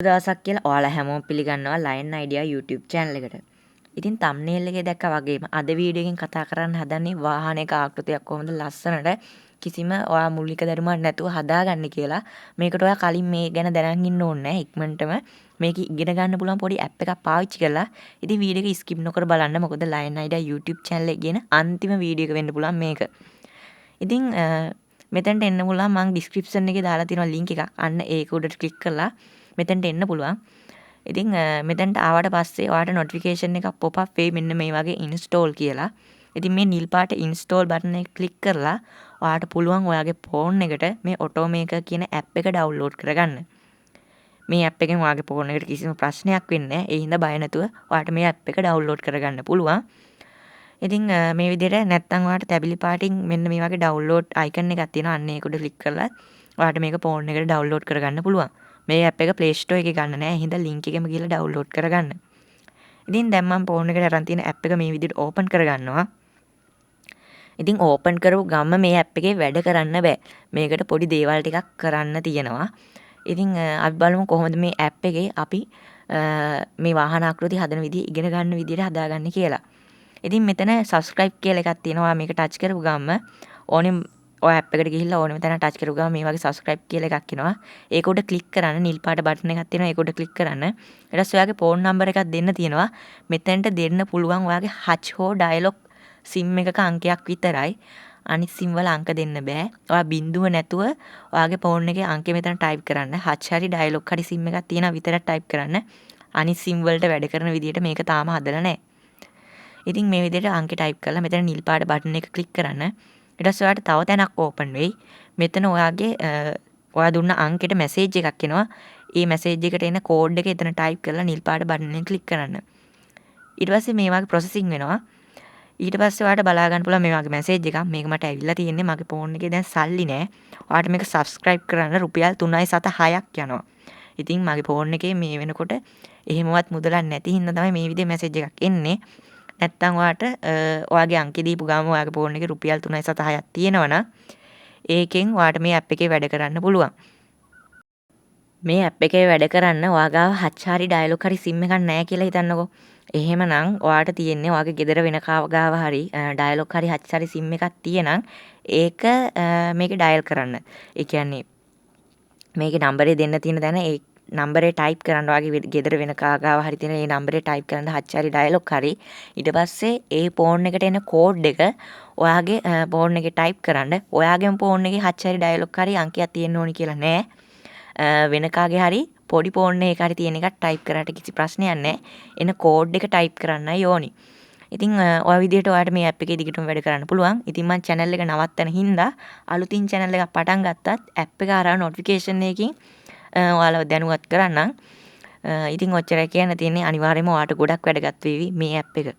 දවසක් කියලා ඔයාලා හැමෝම පිළිගන්නවා ලයන් අයිඩියා YouTube channel එකට. ඉතින් thumbnail එකේ දැක්කා වගේම අද වීඩියෝ එකෙන් කතා කරන්න හදන්නේ වාහනයක ආකෘතියක් කොහොමද ලස්සනට කිසිම ඔයා මූලික ධර්මයක් නැතුව හදාගන්නේ කියලා. මේකට ඔයා කලින් මේ ගැන දැනන් ඉන්න ඕනේ නැහැ. ඉක්මනටම මේක ඉගෙන ගන්න පුළුවන් පොඩි app එකක් පාවිච්චි කරලා ඉතින් වීඩියෝ එක skip නොකර බලන්න. මොකද ලයන් අයිඩියා YouTube channel එකේ කියන අන්තිම වීඩියෝ එක වෙන්න පුළුවන් මේක. ඉතින් මෙතනට එන්න පුළුවන් මම description එකේ දාලා තියෙනවා link එකක්. අන්න ඒක උඩට click කරලා මෙතනට එන්න පුළුවන්. ඉතින් මෙතනට ආවට පස්සේ ඔයාලට notification එකක් pop up වෙයි මෙන්න මේ වගේ install කියලා. ඉතින් මේ නිල් පාට install button එක click කරලා ඔයාලට පුළුවන් ඔයාගේ phone එකට මේ automaker කියන app එක download කරගන්න. මේ app එකෙන් ඔයාගේ phone එකට කිසිම ප්‍රශ්නයක් වෙන්නේ නැහැ. ඒ හින්දා බය නැතුව ඔයාලට මේ app එක download කරගන්න පුළුවන්. ඉතින් මේ විදිහට නැත්තම් ඔයාලට තැබිලි පාටින් මෙන්න මේ වගේ download icon එකක් තියෙනවා. අන්න ඒක උඩ click කරලා ඔයාලට මේක phone එකට download කරගන්න පුළුවන්. මේ app එක Play Store එකේ ගන්න නෑ. එහෙනම් link එකෙම ගිහලා download කරගන්න. ඉතින් දැන් මම phone එකට අරන් තියෙන app එක මේ විදිහට open කරගන්නවා. ඉතින් open කරපු ගම්ම මේ app එකේ වැඩ කරන්න බෑ. මේකට පොඩි දේවල් ටිකක් කරන්න තියෙනවා. ඉතින් අපි බලමු කොහොමද මේ app එකේ අපි මේ වාහන ආකෘති හදන විදිහ ඉගෙන ගන්න විදිහට හදාගන්නේ කියලා. ඉතින් මෙතන subscribe කියලා එකක් තියෙනවා. මේක touch කරපු ගම්ම ඕනෙම ඔය app එකට ගිහිල්ලා ඕනෙම තැන touch කරපු ගමන් මේ වගේ subscribe කියලා එකක් එනවා. ඒක උඩ click කරන්න නිල් පාට button එකක් තියෙනවා. ඒක උඩ click කරන්න. ඊට පස්සේ ඔයාගේ phone number එකක් දෙන්න තියෙනවා. මෙතෙන්ට දෙන්න පුළුවන් ඔයාගේ hutch හෝ dialog sim එකක අංකයක් විතරයි. අනිත් sim වල අංක දෙන්න බෑ. ඔයා බිඳුව නැතුව ඔයාගේ phone එකේ අංකය මෙතන type කරන්න. hutch හරි dialog හරි sim එකක් තියෙනවා විතරක් type කරන්න. අනිත් sim වලට වැඩ කරන විදිහට මේක තාම හදලා නැහැ. ඉතින් මේ විදිහට අංකේ type කරලා මෙතන නිල් පාට button එක click කරන්න. ඊට පස්සේ ඔයාලට තව තැනක් open වෙයි. මෙතන ඔයාගේ ඔයා දුන්න අංකෙට message එකක් එනවා. ඒ message එකට එන code එක එතන type කරලා නිල් පාට button එකෙන් click කරන්න. ඊට පස්සේ මේ වගේ processing වෙනවා. ඊට පස්සේ ඔයාලට බලා ගන්න පුළුවන් මේ වගේ message එකක්. මේක මට ඇවිල්ලා තියෙන්නේ මගේ phone එකේ දැන් සල්ලි නැහැ. ඔයාලට මේක subscribe කරන්න රුපියල් 3.76ක් යනවා. ඉතින් මගේ phone එකේ මේ වෙනකොට එහෙමවත් මුදලක් නැති හින්දා තමයි මේ විදිහේ message එකක් එන්නේ. නැත්තම් ඔයාට ඔයාගේ අංකෙ දීපු ගාම ඔයාගේ ෆෝන් එකේ රුපියල් 3.76ක් තියෙනවනම් ඒකෙන් ඔයාට මේ app එකේ වැඩ කරන්න පුළුවන්. මේ app එකේ වැඩ කරන්න ඔයාගාව hutch හරි dialog හරි sim එකක් නැහැ කියලා හිතන්නකෝ. එහෙමනම් ඔයාට තියෙන්නේ ඔයාගේ ගෙදර වෙන කාවගාව හරි dialog හරි hutch හරි sim එකක් තියෙනම් ඒක මේකේ dial කරන්න. ඒ කියන්නේ මේකේ නම්බරේ දෙන්න තියෙන තැන ඒ නම්බරේ type කරන්න ඔයාගේ ගෙදර වෙන කාගාව හරි තියෙන ඒ නම්බරේ type කරන්න hutch හරි dialog හරි ඊට පස්සේ ඒ phone එකට එන code එක ඔයාගේ phone එකේ type කරන්න ඔයාගේම phone එකේ hutch හරි dialog හරි අංකයක් තියෙන්න ඕනි කියලා නෑ වෙන කාගේ හරි පොඩි phone එකක හරි තියෙන එකක් type කරාට කිසි ප්‍රශ්නයක් නෑ එන code එක type කරන්නයි ඕනි. ඉතින් ඔය විදිහට ඔයාලට මේ app එකේ දිගටම වැඩ කරන්න පුළුවන්. ඉතින් මම channel එක නවත්තන හින්දා අලුතින් channel එකක් පටන් ගත්තත් app එක හරහා notification එකකින් ඔයාලව දැනුවත් කරන්නම්. ඉතින් ඔච්චරයි කියන්න තියෙන්නේ. අනිවාර්යයෙන්ම ඔයාලට ගොඩක් වැදගත් වේවි මේ app එක.